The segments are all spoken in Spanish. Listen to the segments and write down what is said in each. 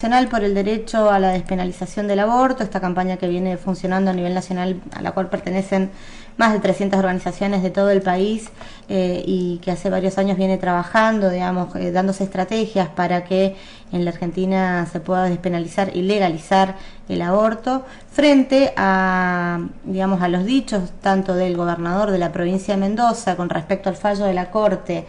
Nacional por el derecho a la despenalización del aborto, esta campaña que viene funcionando a nivel nacional, a la cual pertenecen más de 300 organizaciones de todo el país y que hace varios años viene trabajando, digamos, dándose estrategias para que en la Argentina se pueda despenalizar y legalizar el aborto, frente a, digamos, a los dichos tanto del gobernador de la provincia de Mendoza con respecto al fallo de la Corte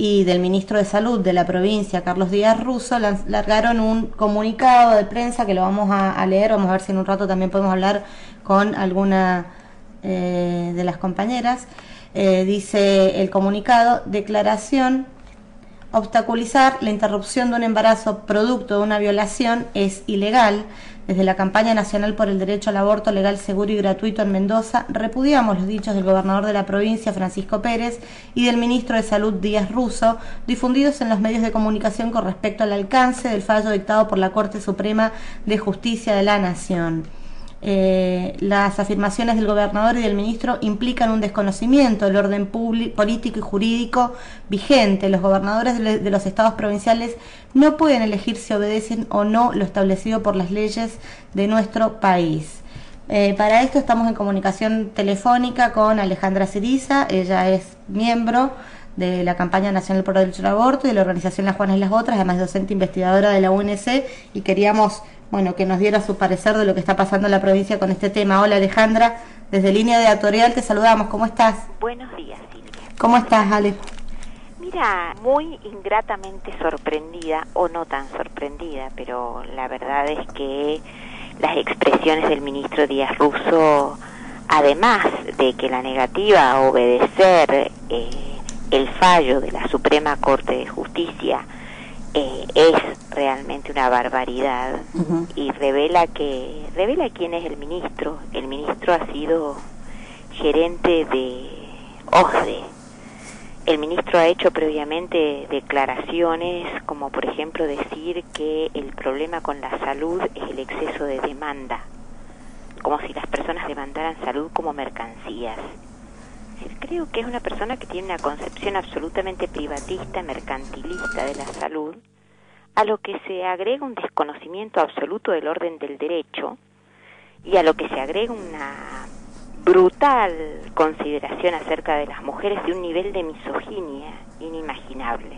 y del ministro de Salud de la provincia, Carlos Díaz Russo, largaron un comunicado de prensa que lo vamos a leer, vamos a ver si en un rato también podemos hablar con alguna de las compañeras. Dice el comunicado: declaración: obstaculizar la interrupción de un embarazo producto de una violación es ilegal. Desde la campaña nacional por el derecho al aborto legal, seguro y gratuito en Mendoza, repudiamos los dichos del gobernador de la provincia, Francisco Pérez, y del ministro de Salud, Díaz Russo, difundidos en los medios de comunicación con respecto al alcance del fallo dictado por la Corte Suprema de Justicia de la Nación. Las afirmaciones del gobernador y del ministro implican un desconocimiento del orden político y jurídico vigente. Los gobernadores de los estados provinciales no pueden elegir si obedecen o no lo establecido por las leyes de nuestro país. Para esto estamos en comunicación telefónica con Alejandra Ciriza. Ella es miembro de la campaña nacional por el derecho al aborto y de la organización Las Juanas y las Otras, además docente investigadora de la UNC, y queríamos, bueno, que nos diera su parecer de lo que está pasando en la provincia con este tema. Hola Alejandra, desde Línea Editorial te saludamos, ¿cómo estás? Buenos días, Silvia. ¿Cómo estás, Ale? Mira, muy ingratamente sorprendida, o no tan sorprendida, pero la verdad es que las expresiones del ministro Díaz Russo, además de que la negativa a obedecer el fallo de la Suprema Corte de Justicia es realmente una barbaridad. Y revela quién es el ministro. El ministro ha sido gerente de OSDE. El ministro ha hecho previamente declaraciones como, por ejemplo, decir que el problema con la salud es el exceso de demanda, como si las personas demandaran salud como mercancías. Creo que es una persona que tiene una concepción absolutamente privatista, mercantilista de la salud, a lo que se agrega un desconocimiento absoluto del orden del derecho y a lo que se agrega una brutal consideración acerca de las mujeres de un nivel de misoginia inimaginable.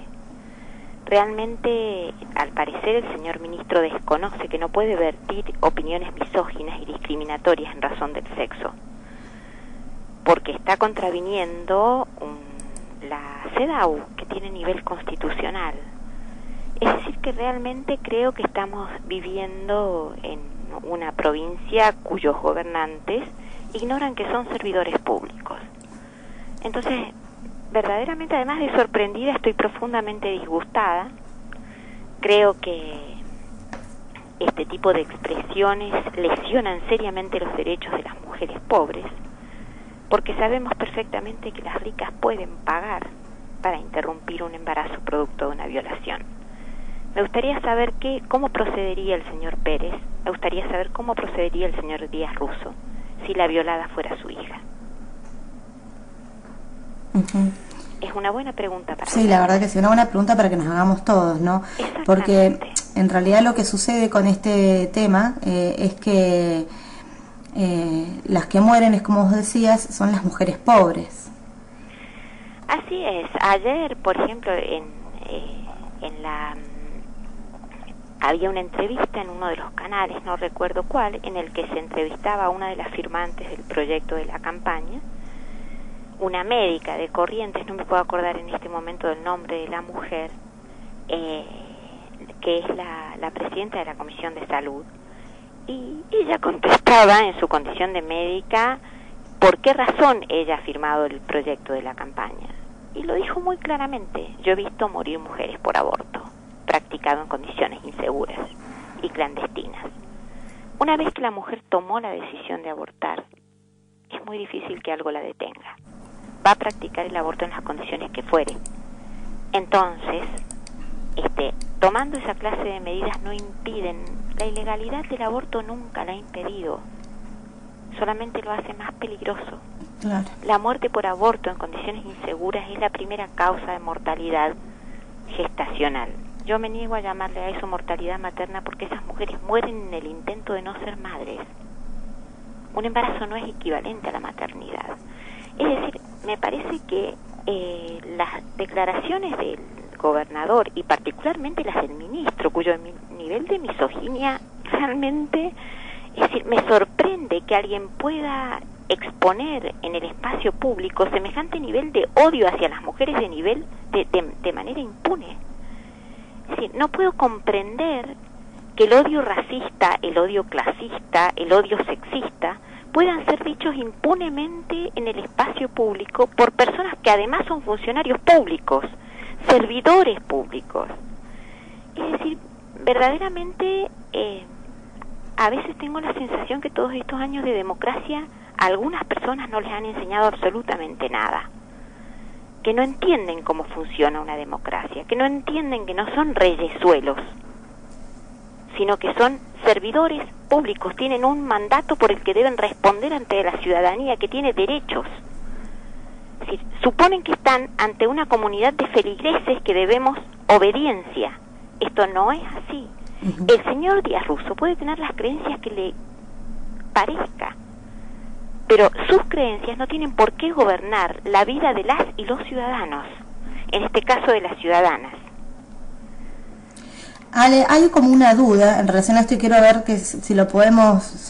Realmente, al parecer, el señor ministro desconoce que no puede vertir opiniones misóginas y discriminatorias en razón del sexo, porque está contraviniendo la CEDAW, que tiene nivel constitucional. Es decir, que realmente creo que estamos viviendo en una provincia cuyos gobernantes ignoran que son servidores públicos. Entonces, verdaderamente, además de sorprendida, estoy profundamente disgustada. Creo que este tipo de expresiones lesionan seriamente los derechos de las mujeres pobres, porque sabemos perfectamente que las ricas pueden pagar para interrumpir un embarazo producto de una violación. Me gustaría saber cómo procedería el señor Pérez, me gustaría saber cómo procedería el señor Díaz Russo si la violada fuera su hija. Es una buena pregunta para Sí, la verdad que sí, una buena pregunta para que nos hagamos todos, ¿no? Porque en realidad lo que sucede con este tema es que las que mueren, es como vos decías, son las mujeres pobres. Así es. Ayer, por ejemplo, había una entrevista en uno de los canales, no recuerdo cuál, en el que se entrevistaba a una de las firmantes del proyecto de la campaña, una médica de Corrientes, no me puedo acordar en este momento del nombre de la mujer, que es la presidenta de la Comisión de Salud. Y ella contestaba en su condición de médica por qué razón ella ha firmado el proyecto de la campaña. Y lo dijo muy claramente: yo he visto morir mujeres por aborto, practicado en condiciones inseguras y clandestinas. Una vez que la mujer tomó la decisión de abortar, es muy difícil que algo la detenga. Va a practicar el aborto en las condiciones que fuere. Entonces, tomando esa clase de medidas no impiden. La ilegalidad del aborto nunca la ha impedido, solamente lo hace más peligroso. Claro. La muerte por aborto en condiciones inseguras es la primera causa de mortalidad gestacional. Yo me niego a llamarle a eso mortalidad materna porque esas mujeres mueren en el intento de no ser madres. Un embarazo no es equivalente a la maternidad. Es decir, me parece que las declaraciones del gobernador y particularmente las del ministro, cuyo nivel de misoginia realmente, es decir, me sorprende que alguien pueda exponer en el espacio público semejante nivel de odio hacia las mujeres de manera impune. Es decir, no puedo comprender que el odio racista, el odio clasista, el odio sexista puedan ser dichos impunemente en el espacio público por personas que además son funcionarios públicos, servidores públicos. Es decir, verdaderamente a veces tengo la sensación que todos estos años de democracia a algunas personas no les han enseñado absolutamente nada, que no entienden cómo funciona una democracia, que no entienden que no son reyesuelos, sino que son servidores públicos, tienen un mandato por el que deben responder ante la ciudadanía, que tiene derechos. Es decir, suponen que están ante una comunidad de feligreses que debemos obediencia. Esto no es así. El señor Díaz Russo puede tener las creencias que le parezca, pero sus creencias no tienen por qué gobernar la vida de las y los ciudadanos, en este caso de las ciudadanas. Ale, hay como una duda en relación a esto y quiero ver que si lo podemos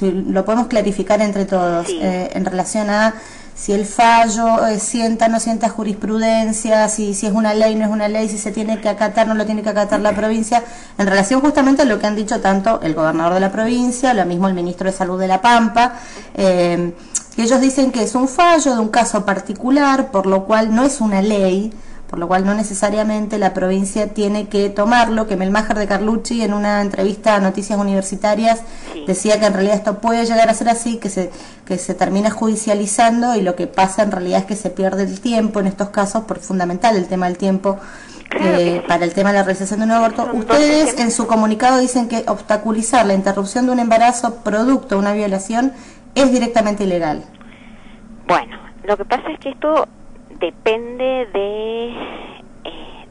clarificar entre todos, Sí. En relación a si el fallo sienta o no sienta jurisprudencia, si es una ley no es una ley, si se tiene que acatar no lo tiene que acatar la provincia, en relación justamente a lo que han dicho tanto el gobernador de la provincia, lo mismo el ministro de Salud de La Pampa, que ellos dicen que es un fallo de un caso particular, por lo cual no es una ley, por lo cual no necesariamente la provincia tiene que tomarlo, que Melmacher de Carlucci en una entrevista a Noticias Universitarias Sí. decía que en realidad esto puede llegar a ser así, que se termina judicializando y lo que pasa en realidad es que se pierde el tiempo en estos casos, por fundamental el tema del tiempo, Claro que sí. para el tema de la realización de un aborto. Son Ustedes 12 en su comunicado dicen que obstaculizar la interrupción de un embarazo producto de una violación es directamente ilegal. Bueno, lo que pasa es que esto depende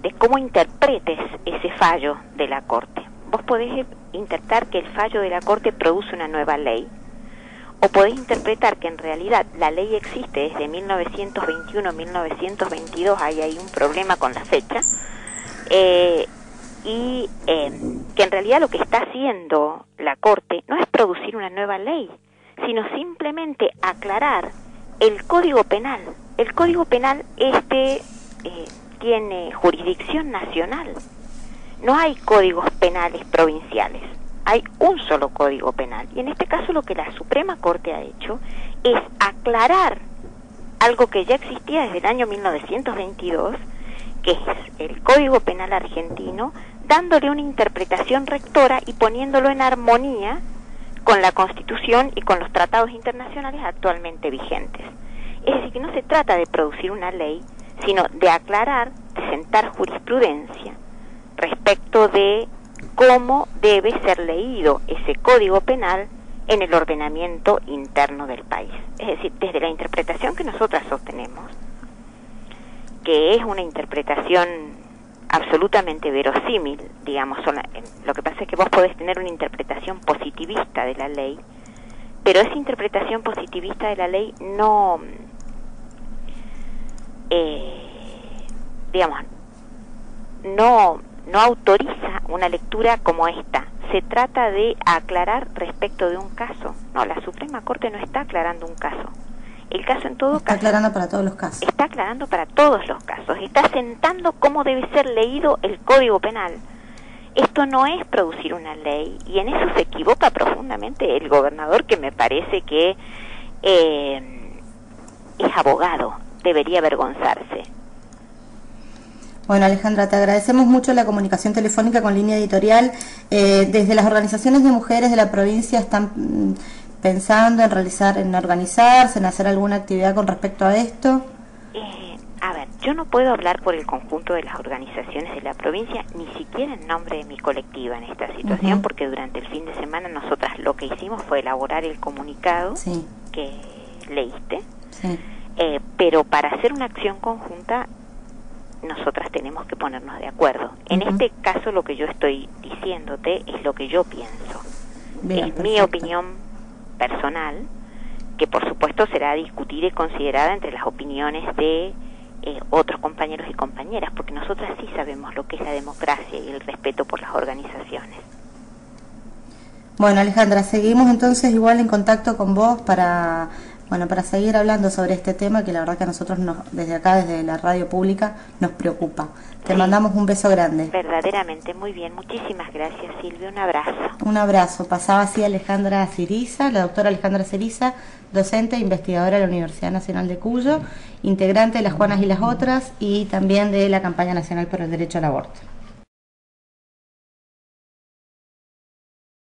de cómo interpretes ese fallo de la Corte. Vos podés interpretar que el fallo de la Corte produce una nueva ley, o podés interpretar que en realidad la ley existe desde 1921-1922, ahí hay un problema con la fecha, y que en realidad lo que está haciendo la Corte no es producir una nueva ley, sino simplemente aclarar el Código Penal. El Código Penal tiene jurisdicción nacional. No hay códigos penales provinciales. Hay un solo Código Penal. Y en este caso lo que la Suprema Corte ha hecho es aclarar algo que ya existía desde el año 1922, que es el Código Penal argentino, dándole una interpretación rectora y poniéndolo en armonía con la Constitución y con los tratados internacionales actualmente vigentes. Es decir, que no se trata de producir una ley, sino de aclarar, de sentar jurisprudencia respecto de cómo debe ser leído ese Código Penal en el ordenamiento interno del país. Es decir, desde la interpretación que nosotras sostenemos, que es una interpretación absolutamente verosímil, digamos, lo que pasa es que vos podés tener una interpretación positivista de la ley, pero esa interpretación positivista de la ley no, digamos, no autoriza una lectura como esta. Se trata de aclarar respecto de un caso. No, la Suprema Corte no está aclarando un caso. El caso en todo Está caso... aclarando para todos los casos. Está aclarando para todos los casos. Está sentando cómo debe ser leído el Código Penal. Esto no es producir una ley, y en eso se equivoca profundamente el gobernador, que me parece que es abogado, debería avergonzarse. Bueno, Alejandra, te agradecemos mucho la comunicación telefónica con Línea Editorial. Desde las organizaciones de mujeres de la provincia están pensando en organizarse, en hacer alguna actividad con respecto a esto. A ver, yo no puedo hablar por el conjunto de las organizaciones de la provincia, ni siquiera en nombre de mi colectiva en esta situación, porque durante el fin de semana nosotras lo que hicimos fue elaborar el comunicado que leíste, pero para hacer una acción conjunta nosotras tenemos que ponernos de acuerdo. En este caso lo que yo estoy diciéndote es lo que yo pienso. Bien, es mi opinión personal, que por supuesto será discutida y considerada entre las opiniones de otros compañeros y compañeras, porque nosotras sí sabemos lo que es la democracia y el respeto por las organizaciones. Bueno, Alejandra, seguimos entonces igual en contacto con vos para seguir hablando sobre este tema que la verdad que a nosotros desde acá, desde la radio pública, nos preocupa. Te mandamos un beso grande. Verdaderamente, muy bien. Muchísimas gracias, Silvia. Un abrazo. Un abrazo. Pasaba así Alejandra Ciriza, la doctora Alejandra Ciriza, docente e investigadora de la Universidad Nacional de Cuyo, integrante de las Juanas y las Otras y también de la Campaña Nacional por el Derecho al Aborto.